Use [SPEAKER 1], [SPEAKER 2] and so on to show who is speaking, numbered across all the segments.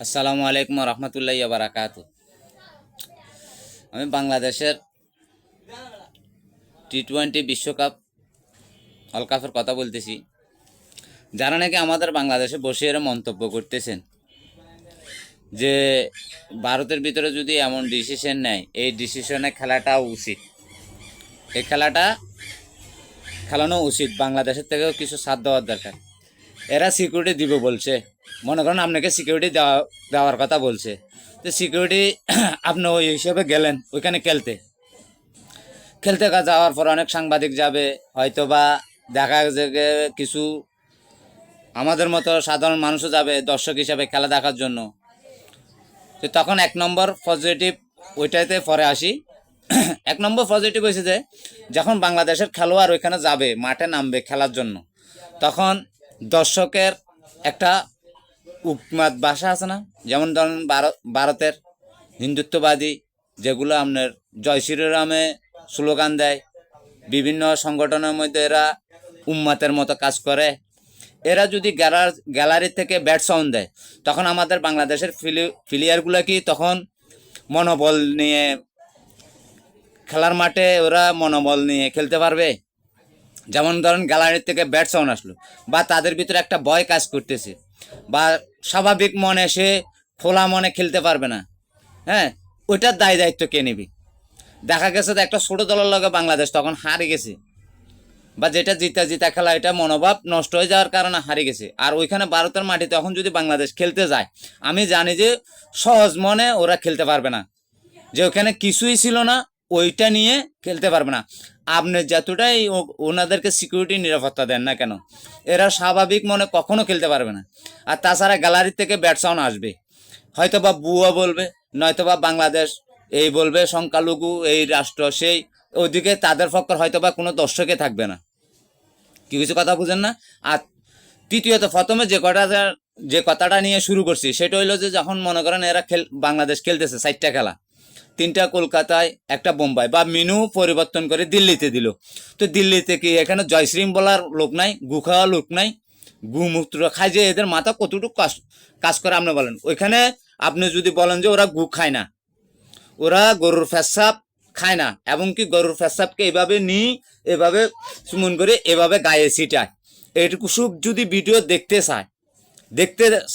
[SPEAKER 1] আসসালামু আলাইকুম রহমতুল্লাহ বারাকাত। আমি বাংলাদেশের টি-20 বিশ্বকাপ ওয়ার্ল্ড কাপের কথা বলতেছি। যারা নাকি আমাদের বাংলাদেশে বসে এরা মন্তব্য করতেছেন যে ভারতের ভিতরে যদি এমন ডিসিশন নেয়, এই ডিসিশনে খেলাটাও উচিত, এই খেলাটা খেলানো উচিত, বাংলাদেশের থেকেও কিছু সাথ দেওয়ার দরকার। এরা সিকিউরিটি দিব বলছে, মনে করেন আপনাকে সিকিউরিটি দেওয়ার কথা বলছে, তো সিকিউরিটি আপনি ওই হিসেবে গেলেন ওইখানে খেলতে খেলতে যাওয়ার পর অনেক সাংবাদিক যাবে, হয়তো বা দেখা যাবে কিছু আমাদের মতো সাধারণ মানুষও যাবে দর্শক হিসাবে খেলা দেখার জন্য। তো তখন এক নম্বর পজিটিভ ওইটাতে পরে আসি। এক নম্বর পজিটিভ হয়েছে যে যখন বাংলাদেশের খেলোয়াড় ওইখানে যাবে, মাঠে নামবে খেলার জন্য, তখন দর্শকের একটা উপমাত ভাষা আছে না, যেমন ধরেন ভারতের হিন্দুত্ববাদী যেগুলো আপনার জয় শ্রীরামে স্লোগান দেয়, বিভিন্ন সংগঠনের মধ্যে এরা উম্মাতের মতো কাজ করে, এরা যদি গ্যালারি থেকে ব্যাট সাউন্ড দেয়, তখন আমাদের বাংলাদেশের প্লেয়ারগুলো কি তখন মনোবল নিয়ে খেলার মাঠে ওরা মনোবল নিয়ে খেলতে পারবে? যেমন ধরেন গ্যালারির থেকে ব্যাট সাউন্ড আসলো, বা তাদের ভিতরে একটা ভয় কাজ করতেছে, বা স্বাভাবিক মনে সে খোলা মনে খেলতে পারবে না। হ্যাঁ, ওইটার দায়িত্ব কে নিবি? দেখা গেছে একটা ছোট দলের লগে বাংলাদেশ তখন হারে গেছে, বা যেটা জিতা খেলা, এটা মনোভাব নষ্ট হয়ে যাওয়ার কারণে হারিয়ে গেছে। আর ওইখানে ভারতের মাটিতে তখন যদি বাংলাদেশ খেলতে যায়, আমি জানি যে সহজ মনে ওরা খেলতে পারবে না, যে ওখানে কিছুই ছিল না, ওইটা নিয়ে খেলতে পারবে না। আপনি যতটাই ওনাদেরকে সিকিউরিটি নিরাপত্তা দেন না কেন, এরা স্বাভাবিক মনে কখনো খেলতে পারবে না। আর তাছাড়া গ্যালারি থেকে ব্যাট সাউন্ড আসবে, হয়তো বা বুয়া বলবে, নয়তো বা বাংলাদেশ এই বলবে, সংখ্যালঘু এই রাষ্ট্র সেই, ওইদিকে তাদের পক্ষের হয়তো বা কোনো দর্শকে থাকবে না। কি কিছু কথা বুঝেন না? আর তৃতীয়ত, প্রথমে যে কথাটা নিয়ে শুরু করছি সেটা হইলো যে যখন মনে করেন এরা বাংলাদেশ খেলতেছে 4টা খেলা, 3টা কলকাতায়, একটা বোম্বাই, বা মেনু পরিবর্তন করে দিল্লিতে দিল। তো দিল্লিতে কি এখানে জয়শ্রীম বলার লোক নাই, গু খাওয়া লোক নাই? গুমূত্র খায় যে এদের মাথা কতটুকু কাজ করে আপনি বলেন? ওইখানে আপনি যদি বলেন যে ওরা গু খায় না, ওরা গরুর পেশাব খায় না, এবং কি গরুর পেশাবকে এভাবে এভাবে চুমন করে এভাবে গায়ে ছিটায়, এইটুকু সব যদি ভিডিও দেখতে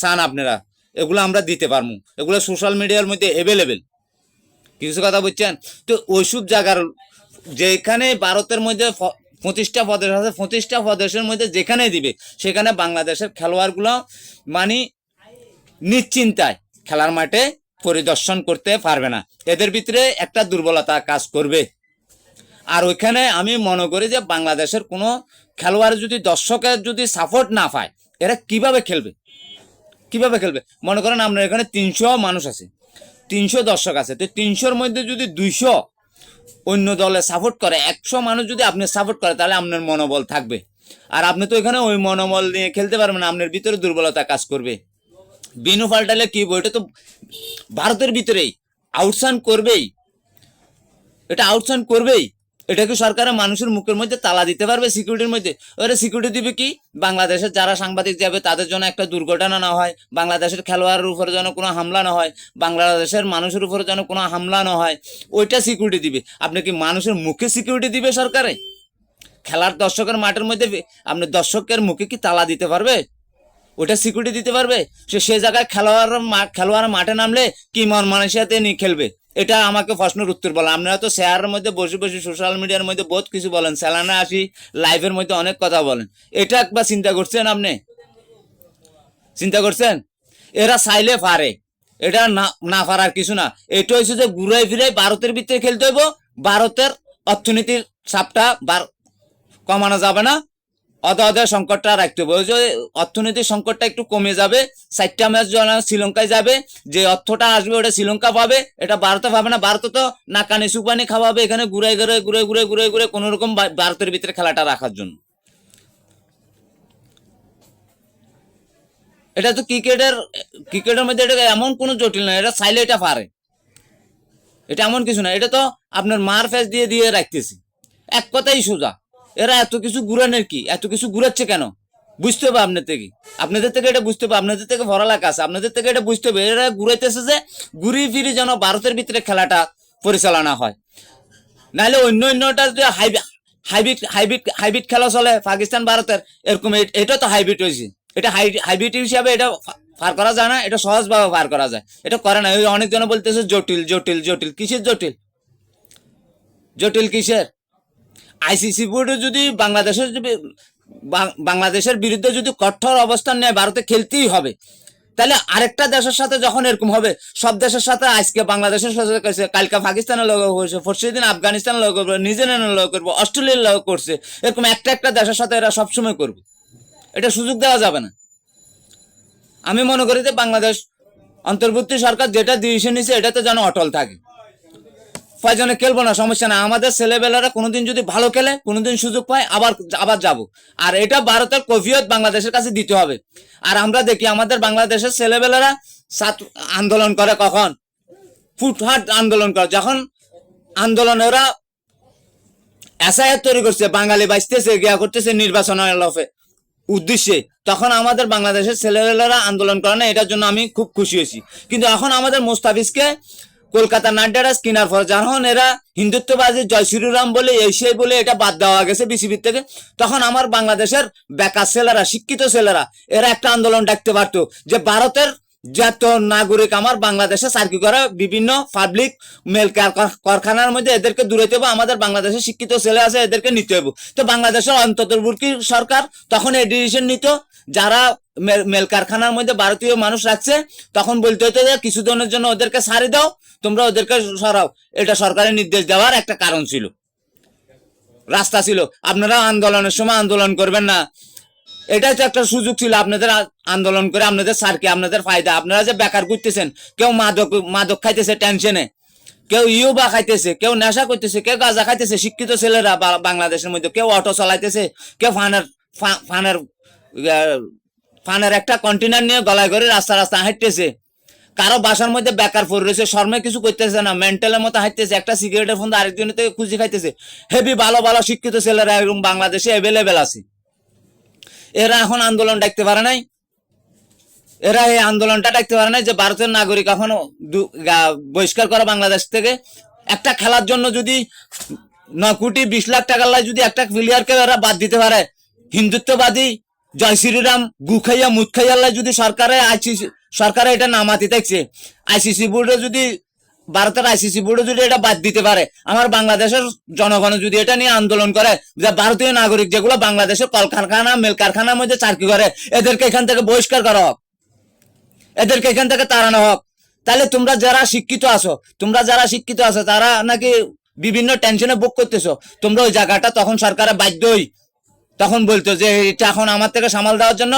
[SPEAKER 1] চান আপনারা, এগুলো আমরা দিতে পারবো, এগুলো সোশ্যাল মিডিয়ার মধ্যে অ্যাভেলেবেল। কিছু কথা বুঝছেন? তো ওইসব জায়গার যেখানে ভারতের মধ্যে 25টা প্রদেশ আছে, 25টা প্রদেশের মধ্যে যেখানে দিবে, সেখানে বাংলাদেশের খেলোয়াড়গুলো মানে নিশ্চিন্তায় খেলার মাঠে পরিদর্শন করতে পারবে না। এদের ভিতরে একটা দুর্বলতা কাজ করবে। আর ওইখানে আমি মনে করি যে বাংলাদেশের কোনো খেলোয়াড় যদি দর্শকের যদি সাপোর্ট না পায়, এরা কিভাবে খেলবে? মনে করেন আপনার এখানে 300 মানুষ আছে, 300 দর্শক আছে, তো 300-র মধ্যে যদি 200 অন্য দলে সাপোর্ট করে, 100 মানুষ যদি আপনি সাপোর্ট করে, তাহলে আপনার মনোবল থাকবে। আর আপনি তো এখানে ওই মনোবল নিয়ে খেলতে পারবেন না, আপনার ভিতরে দুর্বলতা কাজ করবে। বিনু পাল্টালে কি, এটা তো ভারতের ভিতরেই আউটসান করবেই। এটা কি সরকারের মানুষের মুখের মধ্যে তালা দিতে পারবে সিকিউরিটির মধ্যে? ওরা সিকিউরিটি দিবে কি? বাংলাদেশের যারা সাংবাদিক যাবে তাদের জন্য একটা দুর্ঘটনা না হয়, বাংলাদেশের খেলোয়াড়ের উপরে যেন কোনো হামলা না হয়, বাংলাদেশের মানুষের উপরে যেন কোনো হামলা না হয়, ওইটা সিকিউরিটি দিবে। আপনি কি মানুষের মুখে সিকিউরিটি দিবে সরকারে? খেলার দর্শকের মাঠের মধ্যে আপনি দর্শকের মুখে কি তালা দিতে পারবে? ওটা সিকিউরিটি দিতে পারবে? সে জায়গায় খেলোয়াড় মাঠে নামলে কি মন মানসিকতা নিয়ে খেলবে? এটা আমাকে প্রশ্নের উত্তর বলেন। আপনারা তো শেয়ারের মধ্যে বসে বসে সোশ্যাল মিডিয়ার মধ্যে বহুত কিছু বলেন, স্যালানে আসি, লাইভের মধ্যে অনেক কথা বলেন, এটা একবার চিন্তা করছেন? আপনি চিন্তা করছেন? এরা চাইলে পারে, এটা না পারার কিছু না। এটা হচ্ছে যে ঘুরাই ফিরাই ভারতের ভিতরে খেলতে হইব, ভারতের অর্থনীতির চাপটা কমানো যাবে না, ওদের সংকটটা রাখতে হবে। ওই যে অর্থনৈতিক সংকটটা একটু কমে যাবে, 4টা ম্যাচ শ্রীলঙ্কায় যাবে, যে অর্থটা আসবে ওটা শ্রীলঙ্কা পাবে, এটা ভারতে পাবে না। ভারতে তো নাকানি সুপানি খাওয়াবে এখানে ঘুরে কোন রকম ভারতের ভিতরে খেলাটা রাখার জন্য। এটা তো ক্রিকেটের মধ্যে এটা এমন কোনো জটিল না, এটা চাইলে এটা পারে, এটা এমন কিছু না। এটা তো আপনার মার ফেস দিয়ে রাখতেছি, এক কথাই সোজা। এরা এত কিছু ঘুরানোর কি, এত কিছু ঘুরাচ্ছে কেন? বুঝতে হবে আপনাদের থেকে এটা বুঝতে হবে, আপনাদের থেকে পড়ালেখা আছে, আপনাদের থেকে এটা বুঝতে হবে। এরা ঘুরাইতেছে যে ঘুরি ফিরি যেন ভারতের ভিতরে খেলাটা পরিচালনা হয়, নাহলে অন্যটা যে হাইব্রিড খেলা চলে পাকিস্তান ভারতের, এরকম এটা তো হাইব্রিড হয়েছে। এটা হাইব্রিড হিসাবে এটা পার করা যায় না, এটা সহজভাবে পার করা যায়, এটা করে না। অনেকজন বলতেছে জটিল জটিল জটিল, কিসের জটিল? জটিল কিসের? আইসিসি বোর্ডে যদি বাংলাদেশের বিরুদ্ধে যদি কঠোর অবস্থান নেয়, ভারতে খেলতেই হবে, তাহলে আরেকটা দেশের সাথে যখন এরকম হবে, সব দেশের সাথে আজকে বাংলাদেশের সাথে করছে, কালকে পাকিস্তানের লোক হয়েছে, পরশু দিন আফগানিস্তানের লোক করবো, নিউজিল্যান্ডের লোক করবো, অস্ট্রেলিয়ার লোক করছে, এরকম একটা দেশের সাথে এরা সবসময় করবে। এটা সুযোগ দেওয়া যাবে না। আমি মনে করি যে বাংলাদেশ অন্তর্বর্তী সরকার যেটা ডিসিশন নিছে এটাতে যেন অটল থাকে। প্রয়োজনে খেলবো না, সমস্যা না, আমাদের ছেলেবেলারা কোনোদিন যদি ভালো খেলে, কোনোদিন সুযোগ পায়, আবার যাব। আর এটা ভারতের কফিয়ত বাংলাদেশের কাছে দিতে হবে। আর আমরা দেখি আমাদের বাংলাদেশের ছেলেবেলারা আন্দোলন করে, কখন ফুটহাট আন্দোলন করে, যখন আন্দোলন ওরা এসআইআর তৈরি করছে, বাঙালি বাঁচতেছে গিয়া করতেছে নির্বাচনের উদ্দেশ্যে, তখন আমাদের বাংলাদেশের ছেলেবেলারা আন্দোলন করে না, এটার জন্য আমি খুব খুশি হয়েছি। কিন্তু এখন আমাদের মোস্তাফিজকে কলকাতা নাইট রাইডার্স কেনার পর যখন এরা হিন্দুত্ববাদী জয় শ্রীরাম বলে এই সেই বলে এটা বাদ দেওয়া গেছে বিসিবির থেকে, তখন আমার বাংলাদেশের বেকার ছেলেরা, শিক্ষিত ছেলেরা, এরা একটা আন্দোলন ডাকতে পারতো যে ভারতের যত নাগরিক আমার বাংলাদেশে চাকরি করে বিভিন্ন পাবলিক মেল কারখানার মধ্যে এদেরকে দূরাইতে হবে, আমাদের বাংলাদেশে শিক্ষিত ছেলে আছে এদেরকে নিতে হবে। তো বাংলাদেশের অন্তর্বর্তী সরকার তখন এই ডিসিশন নিত, যারা মেল কারখানার মধ্যে ভারতীয় মানুষ রাখছে, তখন বলতে হতো যে কিছুদিনের জন্য ওদেরকে ছাড়ি দাও, তোমরা ওদেরকে সরাও। এটা সরকারের নির্দেশ দেওয়ার একটা কারণ ছিল, রাস্তা ছিল। আপনারা আন্দোলনের সময় আন্দোলন করবেন না, এটাই তো একটা সুযোগ ছিল আপনাদের আন্দোলন করে আপনাদের স্যারকে, আপনাদের ফায়দা। আপনারা যে বেকার করতেছেন, কেউ মাদক খাইতেছে টেনশনে, কেউ ইউবা খাইতেছে, কেউ নেশা করতেছে, কেউ গাঁজা খাইতেছে, শিক্ষিত ছেলেরা বাংলাদেশের মধ্যে, কেউ অটো চালাইতেছে, কেউ ফানের একটা কন্টেনার নিয়ে গলায় করে রাস্তা হাঁটতেছে, কারো বাসার মধ্যে বেকার পড়ে রয়েছে, শর্মে কিছু করতেছে না, মেন্টালের মতো হাঁটতেছে, একটা সিগারেটের ফোন আরেকজনের থেকে খুঁজি খাইতেছে। হেভি ভালো ভালো শিক্ষিত ছেলেরা এরকম বাংলাদেশে অ্যাভেলেবেল আছে। এরা এখন আন্দোলন ডাকতে পারে নাই, এরা এই আন্দোলনটা ডাকতে পারে নাই যে ভারতের নাগরিক এখন বহিষ্কার করা বাংলাদেশ থেকে। একটা খেলার জন্য যদি 9 কোটি 20 লাখ টাকার লাই যদি একটা প্লেয়ারকে এরা বাদ দিতে পারে, হিন্দুত্ববাদী জয় শ্রীরাম গুখাইয়া মুদ খাইয়াল্লাই যদি সরকারে এটা নামাতি থাকছে, আইসিসি বোর্ডে যদি ভারতের আইসিসি বোর্ডে যদি এটা বাদ দিতে পারে, আমার বাংলাদেশের জনগণ যদি এটা নিয়ে আন্দোলন করে যে ভারতীয় নাগরিক যেগুলো বাংলাদেশের কলকারখানা মেল কারখানার মধ্যে চাকরি করে, এদেরকে এখান থেকে বহিষ্কার করা হোক, এদেরকে এখান থেকে তাড়ানো হোক, তাহলে তোমরা যারা শিক্ষিত আছো তারা নাকি বিভিন্ন টেনশনে ভোগ করতেছো, তোমরা ওই জায়গাটা তখন সরকারের বাধ্যই তখন বলতো যে এটা এখন আমার থেকে সামাল দেওয়ার জন্য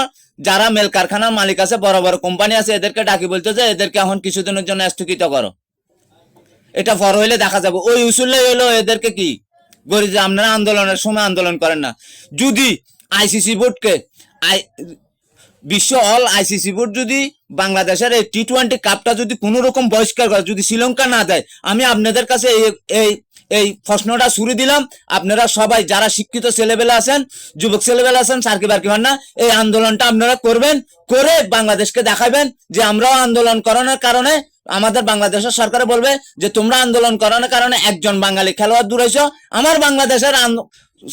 [SPEAKER 1] যারা মেল কারখানার মালিক আছে, বড় বড় কোম্পানি আছে, এদেরকে ডাকি বলতো যে এদেরকে এখন কিছুদিনের জন্য স্থগিত করো। এটা বড় হইলে দেখা যাবে। ওই উসুলে হইলো এদেরকে কি গরি যে আপনারা আন্দোলনের সময় আন্দোলন করেন না। যদি আইসিসি বোর্ডকে বিশ্ব অল আইসিসি বোর্ড যদি বাংলাদেশের এই টি-20 কাপটা যদি কোনো রকম বহিষ্কার করে, যদি শ্রীলঙ্কা না দেয়, আমি আপনাদের কাছে এই প্রশ্নটা ছুড়ে দিলাম। আপনারা সবাই যারা শিক্ষিত ছেলেবেলা আছেন, যুবক ছেলেবেলা আছেন, সার্কি বার্কি হন না, এই আন্দোলনটা আপনারা করবেন, করে বাংলাদেশকে দেখাবেন যে আমরাও আন্দোলন করানোর কারণে আমাদের বাংলাদেশের সরকারে বলবে যে তোমরা আন্দোলন করানোর কারণে একজন বাঙালি খেলোয়াড় দূরাইছো। আমার বাংলাদেশের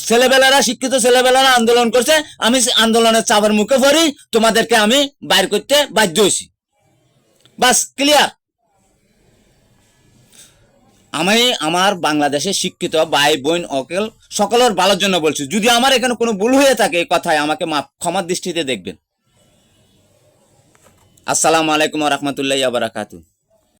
[SPEAKER 1] ছেলেবেলারা, শিক্ষিত ছেলেবেলারা আন্দোলন করছে, আমি আন্দোলনের চাপের মুখে পড়ি, তোমাদেরকে আমি বাইর করতে বাধ্য হয়েছি। বাস ক্লিয়ার। আমি আমার বাংলাদেশের শিক্ষিত ভাই বোন অকেল সকলের ভালোর জন্য বলছি। যদি আমার এখানে কোনো ভুল হয়ে থাকে এই কথায় আমাকে ক্ষমার দৃষ্টিতে দেখবেন। আসসালামু আলাইকুম ওয়া রাহমাতুল্লাহি ওয়া বারাকাতুহু।